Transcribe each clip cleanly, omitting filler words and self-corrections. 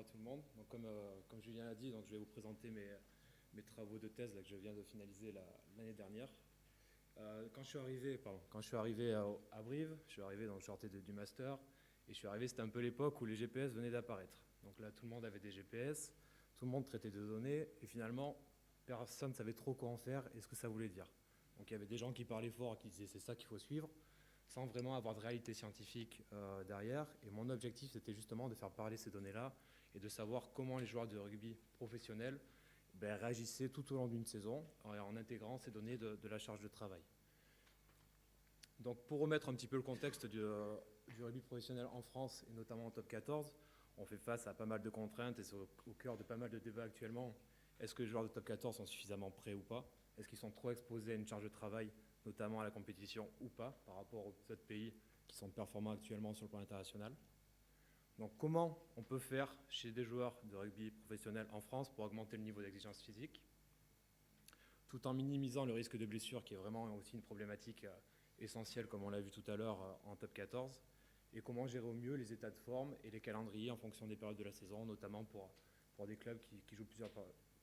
tout le monde. Donc, comme Julien l'a dit, donc, je vais vous présenter mes travaux de thèse là, que je viens de finaliser l'année dernière. Quand je suis arrivé à Brive, je suis arrivé, donc je sortais du master, et je suis arrivé, c'était un peu l'époque où les GPS venaient d'apparaître. Donc là, tout le monde avait des GPS, tout le monde traitait de données, et finalement, personne ne savait trop quoi en faire et ce que ça voulait dire. Donc il y avait des gens qui parlaient fort et qui disaient c'est ça qu'il faut suivre, sans vraiment avoir de réalité scientifique derrière. Et mon objectif, c'était justement de faire parler ces données-là et de savoir comment les joueurs de rugby professionnels réagissaient tout au long d'une saison en intégrant ces données de la charge de travail. Donc pour remettre un petit peu le contexte du rugby professionnel en France et notamment en top 14, on fait face à pas mal de contraintes et c'est au cœur de pas mal de débats actuellement. Est-ce que les joueurs de top 14 sont suffisamment prêts ou pas? Est-ce qu'ils sont trop exposés à une charge de travail, notamment à la compétition ou pas, par rapport aux autres pays qui sont performants actuellement sur le plan international? Donc comment on peut faire chez des joueurs de rugby professionnels en France pour augmenter le niveau d'exigence physique, tout en minimisant le risque de blessure qui est vraiment aussi une problématique essentielle comme on l'a vu tout à l'heure en top 14, et comment gérer au mieux les états de forme et les calendriers en fonction des périodes de la saison, notamment pour des clubs qui jouent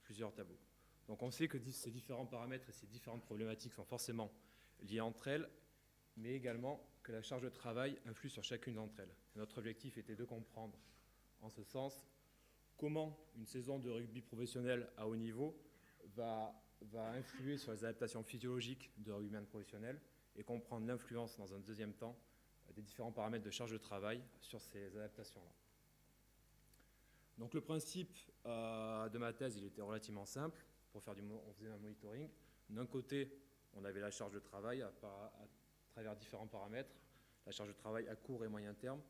plusieurs tableaux. Donc on sait que ces différents paramètres et ces différentes problématiques sont forcément liées entre elles, mais également que la charge de travail influe sur chacune d'entre elles. Et notre objectif était de comprendre, en ce sens, comment une saison de rugby professionnel à haut niveau va influer sur les adaptations physiologiques de rugbyman professionnel et comprendre l'influence, dans un deuxième temps, des différents paramètres de charge de travail sur ces adaptations-là. Donc le principe de ma thèse, il était relativement simple. On faisait un monitoring. D'un côté, on avait la charge de travail à travers différents paramètres, la charge de travail à court et moyen terme,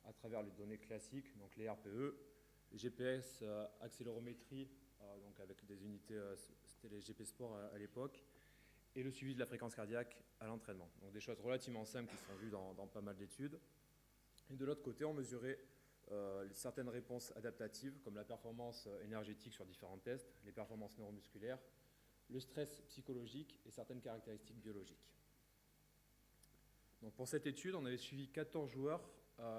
à travers les données classiques, donc les RPE, les GPS, accélérométrie, donc avec des unités, c'était les GP Sport à l'époque, et le suivi de la fréquence cardiaque à l'entraînement. Donc des choses relativement simples qui sont vues dans pas mal d'études. Et de l'autre côté, on mesurait certaines réponses adaptatives, comme la performance énergétique sur différents tests, les performances neuromusculaires, le stress psychologique et certaines caractéristiques biologiques. Donc pour cette étude, on avait suivi 14 joueurs,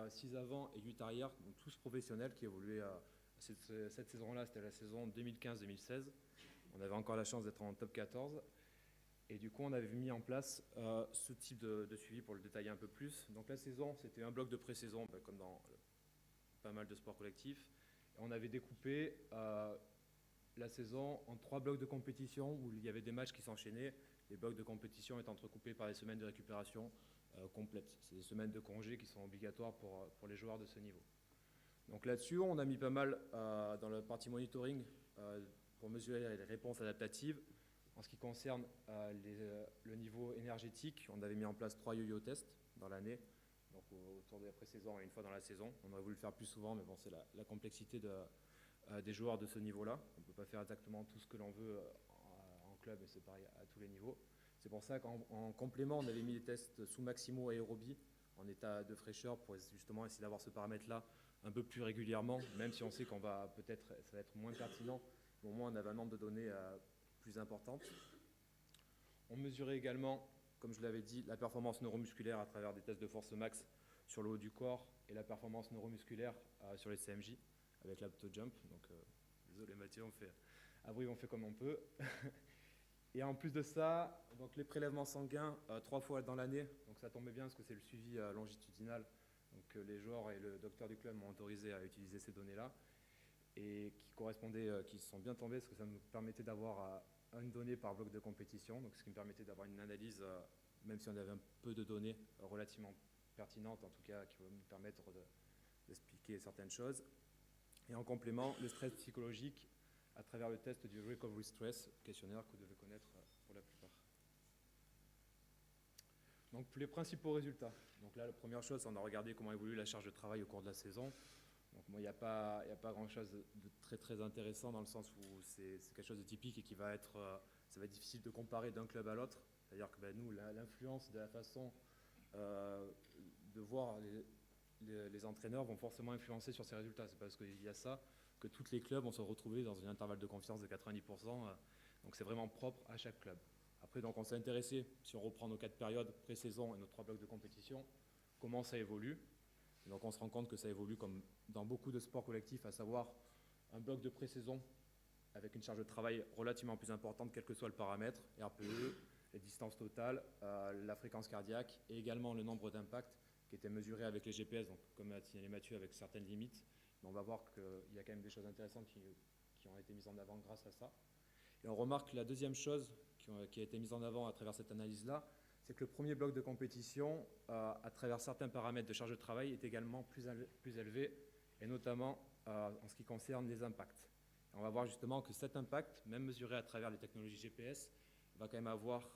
6 avant et 8 arrière, donc tous professionnels qui évoluaient cette saison-là, c'était la saison 2015-2016. On avait encore la chance d'être en top 14. Et du coup, on avait mis en place ce type de suivi pour le détailler un peu plus. Donc la saison, c'était un bloc de pré-saison, comme dans pas mal de sports collectifs. Et on avait découpé la saison en 3 blocs de compétition où il y avait des matchs qui s'enchaînaient. Les blocs de compétition étaient entrecoupés par des semaines de récupération complètes. C'est des semaines de congés qui sont obligatoires pour les joueurs de ce niveau. Donc là-dessus, on a mis pas mal dans la partie monitoring pour mesurer les réponses adaptatives. En ce qui concerne le niveau énergétique, on avait mis en place 3 yo-yo tests dans l'année, donc autour de la pré-saison et une fois dans la saison. On aurait voulu le faire plus souvent, mais bon, c'est la complexité des joueurs de ce niveau-là. On ne peut pas faire exactement tout ce que l'on veut en club, et c'est pareil à tous les niveaux. C'est pour ça qu'en complément, on avait mis des tests sous maximo aérobie, en état de fraîcheur, pour justement essayer d'avoir ce paramètre-là un peu plus régulièrement, même si on sait qu'on va peut-être, ça va être moins pertinent, mais au moins on avait un nombre de données plus importante. On mesurait également, comme je l'avais dit, la performance neuromusculaire à travers des tests de force max sur le haut du corps et la performance neuromusculaire sur les CMJ avec l'apto-jump. Donc, désolé Mathieu, à Brive, on fait comme on peut. Et en plus de ça, donc les prélèvements sanguins 3 fois dans l'année, donc ça tombait bien parce que c'est le suivi longitudinal. Donc les joueurs et le docteur du club m'ont autorisé à utiliser ces données-là et qui sont bien tombés parce que ça nous permettait d'avoir une donnée par bloc de compétition, donc ce qui me permettait d'avoir une analyse, même si on avait un peu de données relativement pertinentes, en tout cas qui vont nous permettre d'expliquer certaines choses. Et en complément, le stress psychologique à travers le test du Recovery Stress, questionnaire que vous devez connaître pour la plupart. Donc les principaux résultats. Donc là, la première chose, on a regardé comment évolue la charge de travail au cours de la saison. Donc il n'y a pas grand-chose de très très intéressant dans le sens où c'est quelque chose de typique et ça va être difficile de comparer d'un club à l'autre. C'est-à-dire que nous, l'influence de la façon de voir les entraîneurs vont forcément influencer sur ces résultats. C'est parce qu'il y a ça que tous les clubs vont se retrouver dans un intervalle de confiance de 90%. Donc c'est vraiment propre à chaque club. Après, donc, on s'est intéressé, si on reprend nos 4 périodes, pré-saison et nos 3 blocs de compétition, comment ça évolue. Et donc on se rend compte que ça évolue comme dans beaucoup de sports collectifs, à savoir un bloc de pré-saison avec une charge de travail relativement plus importante, quel que soit le paramètre, RPE, les distances totales, la fréquence cardiaque et également le nombre d'impacts qui étaient mesurés avec les GPS, donc comme a signalé Mathieu, avec certaines limites. Mais on va voir qu'il y a quand même des choses intéressantes qui ont été mises en avant grâce à ça. Et on remarque la deuxième chose qui a été mise en avant à travers cette analyse-là, c'est que le premier bloc de compétition, à travers certains paramètres de charge de travail, est également plus élevé, et notamment en ce qui concerne les impacts. Et on va voir justement que cet impact, même mesuré à travers les technologies GPS, va quand même avoir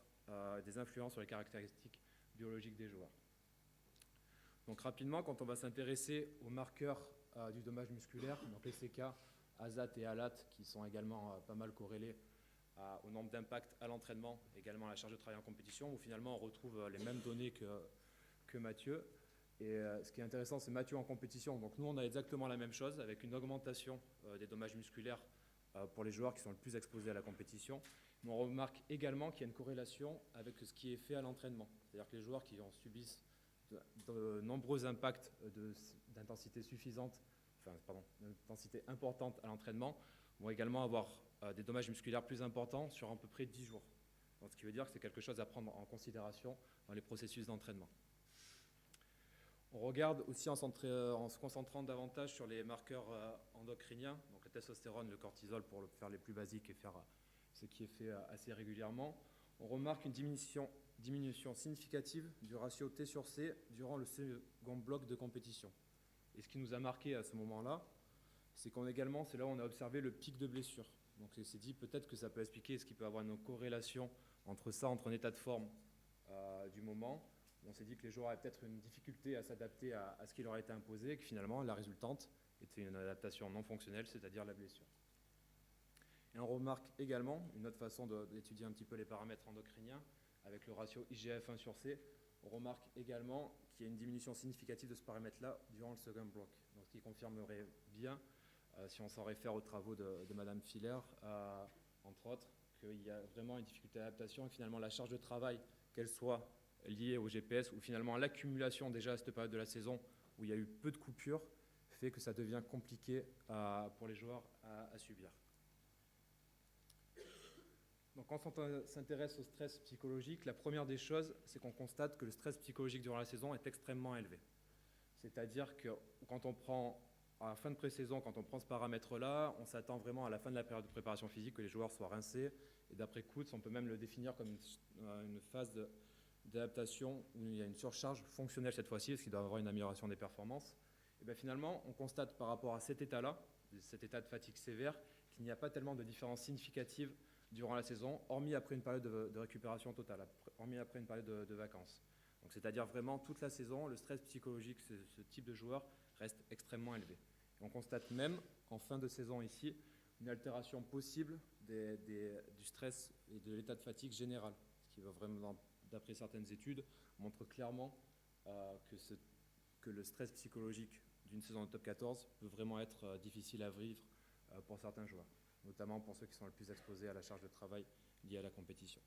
des influences sur les caractéristiques biologiques des joueurs. Donc rapidement, quand on va s'intéresser aux marqueurs du dommage musculaire, donc les CK, ASAT et ALAT, qui sont également pas mal corrélés au nombre d'impacts à l'entraînement, également à la charge de travail en compétition, où finalement on retrouve les mêmes données que Mathieu. Et ce qui est intéressant, c'est Mathieu en compétition. Donc nous, on a exactement la même chose, avec une augmentation des dommages musculaires pour les joueurs qui sont le plus exposés à la compétition. Mais on remarque également qu'il y a une corrélation avec ce qui est fait à l'entraînement. C'est-à-dire que les joueurs qui subissent de nombreux impacts d'intensité suffisante, d'intensité importante à l'entraînement, vont également avoir des dommages musculaires plus importants sur à peu près 10 jours. Donc, ce qui veut dire que c'est quelque chose à prendre en considération dans les processus d'entraînement. On regarde aussi en se concentrant davantage sur les marqueurs endocriniens, donc le testostérone, le cortisol pour faire les plus basiques et faire ce qui est fait assez régulièrement. On remarque une diminution significative du ratio T sur C durant le second bloc de compétition. Et ce qui nous a marqué à ce moment-là, c'est c'est là où on a observé le pic de blessure. Donc on s'est dit peut-être que ça peut expliquer ce qu'il peut y avoir une corrélation entre un état de forme du moment. On s'est dit que les joueurs avaient peut-être une difficulté à s'adapter à ce qui leur a été imposé et que finalement la résultante était une adaptation non fonctionnelle, c'est-à-dire la blessure. Et on remarque également une autre façon d'étudier un petit peu les paramètres endocriniens avec le ratio IGF-1 sur C. On remarque également qu'il y a une diminution significative de ce paramètre-là durant le second bloc. Donc, ce qui confirmerait bien, si on s'en réfère aux travaux de Madame Filler, entre autres, qu'il y a vraiment une difficulté d'adaptation et finalement la charge de travail, qu'elle soit liée au GPS ou finalement l'accumulation déjà à cette période de la saison où il y a eu peu de coupures, fait que ça devient compliqué pour les joueurs à subir. Donc, quand on s'intéresse au stress psychologique, la première des choses, c'est qu'on constate que le stress psychologique durant la saison est extrêmement élevé. C'est-à-dire que quand on prend, à la fin de pré-saison, quand on prend ce paramètre-là, on s'attend vraiment à la fin de la période de préparation physique que les joueurs soient rincés. Et d'après Coutts, on peut même le définir comme une phase d'adaptation où il y a une surcharge fonctionnelle cette fois-ci, parce qu'il doit y avoir une amélioration des performances. Et bien finalement, on constate par rapport à cet état-là, cet état de fatigue sévère, qu'il n'y a pas tellement de différence significative durant la saison, hormis après une période de récupération totale, hormis après une période de vacances. Donc, c'est-à-dire vraiment toute la saison, le stress psychologique, ce type de joueur reste extrêmement élevé. Et on constate même en fin de saison ici une altération possible du stress et de l'état de fatigue général, ce qui va vraiment, d'après certaines études, montre clairement que le stress psychologique d'une saison de top 14 peut vraiment être difficile à vivre pour certains joueurs, notamment pour ceux qui sont les plus exposés à la charge de travail liée à la compétition.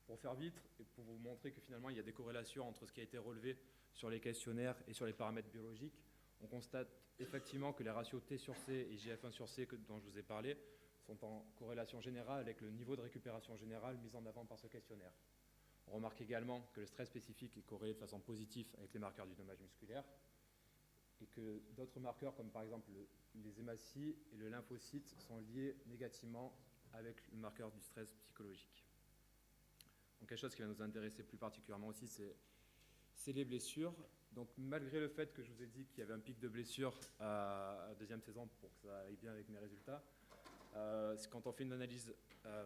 Pour faire vite et pour vous montrer que finalement il y a des corrélations entre ce qui a été relevé sur les questionnaires et sur les paramètres biologiques, on constate effectivement que les ratios T sur C et IGF-1 sur C dont je vous ai parlé sont en corrélation générale avec le niveau de récupération générale mis en avant par ce questionnaire. On remarque également que le stress spécifique est corrélé de façon positive avec les marqueurs du dommage musculaire et que d'autres marqueurs comme par exemple les hématies et le lymphocyte sont liés négativement avec le marqueur du stress psychologique. Donc quelque chose qui va nous intéresser plus particulièrement aussi, c'est les blessures. Donc malgré le fait que je vous ai dit qu'il y avait un pic de blessures à la deuxième saison pour que ça aille bien avec mes résultats, quand on fait une analyse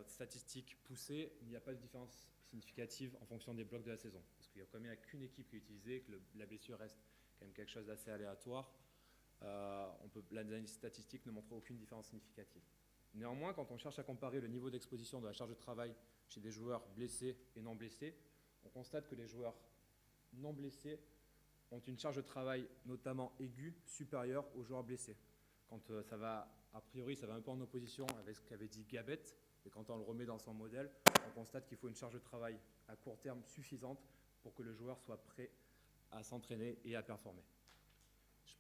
statistique poussée, il n'y a pas de différence significative en fonction des blocs de la saison. Parce qu'il n'y a quand même qu'une équipe qui est utilisée, que la blessure reste quand même quelque chose d'assez aléatoire. L'analyse statistique ne montre aucune différence significative. Néanmoins, quand on cherche à comparer le niveau d'exposition de la charge de travail chez des joueurs blessés et non blessés, on constate que les joueurs non blessés ont une charge de travail notamment aiguë supérieure aux joueurs blessés. Quand a priori, ça va un peu en opposition avec ce qu'avait dit Gabet, et quand on le remet dans son modèle, on constate qu'il faut une charge de travail à court terme suffisante pour que le joueur soit prêt à s'entraîner et à performer.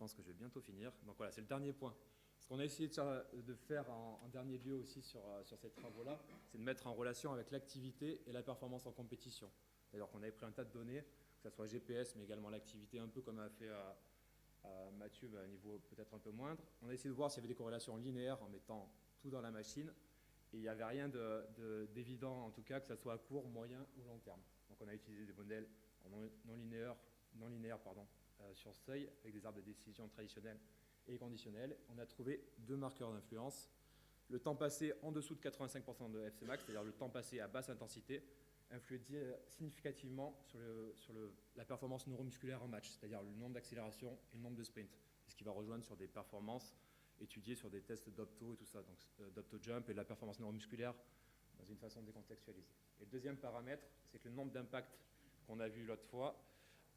pense que je vais bientôt finir. Donc voilà, c'est le dernier point. Ce qu'on a essayé de faire en dernier lieu aussi sur ces travaux-là, c'est de mettre en relation avec l'activité et la performance en compétition. D'ailleurs, qu'on avait pris un tas de données, que ce soit GPS, mais également l'activité, un peu comme a fait Mathieu, à un niveau peut-être un peu moindre. On a essayé de voir s'il y avait des corrélations linéaires en mettant tout dans la machine. Et il n'y avait rien d'évident, en tout cas, que ce soit à court, moyen ou long terme. Donc on a utilisé des modèles non linéaires sur seuil, avec des arbres de décision traditionnels et conditionnels. On a trouvé 2 marqueurs d'influence. Le temps passé en dessous de 85% de FC max, c'est-à-dire le temps passé à basse intensité, influait significativement sur la performance neuromusculaire en match, c'est-à-dire le nombre d'accélérations et le nombre de sprints, ce qui va rejoindre sur des performances étudiées sur des tests d'opto et tout ça, donc d'opto-jump et de la performance neuromusculaire dans une façon décontextualisée. Et le deuxième paramètre, c'est que le nombre d'impacts qu'on a vu l'autre fois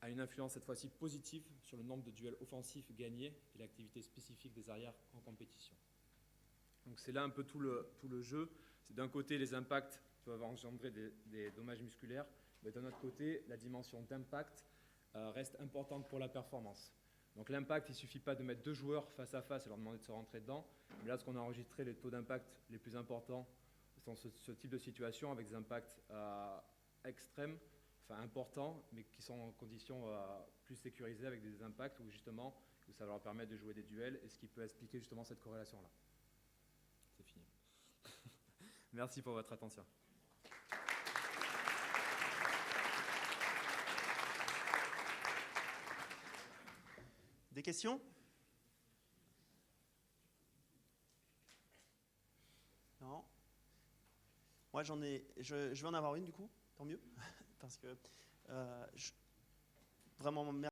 a une influence cette fois-ci positive sur le nombre de duels offensifs gagnés et l'activité spécifique des arrières en compétition. Donc c'est là un peu tout le jeu. C'est d'un côté les impacts peuvent engendrer des dommages musculaires, mais d'un autre côté, la dimension d'impact reste importante pour la performance. Donc l'impact, il ne suffit pas de mettre 2 joueurs face à face et leur demander de se rentrer dedans. Mais là, ce qu'on a enregistré, les taux d'impact les plus importants sont ce type de situation avec des impacts extrêmes, enfin importants, mais qui sont en conditions plus sécurisées avec des impacts où justement, où ça va leur permettre de jouer des duels et ce qui peut expliquer justement cette corrélation-là. C'est fini. Merci pour votre attention. Des questions? Non? Moi, je vais en avoir une du coup, tant mieux. Parce que vraiment, merci.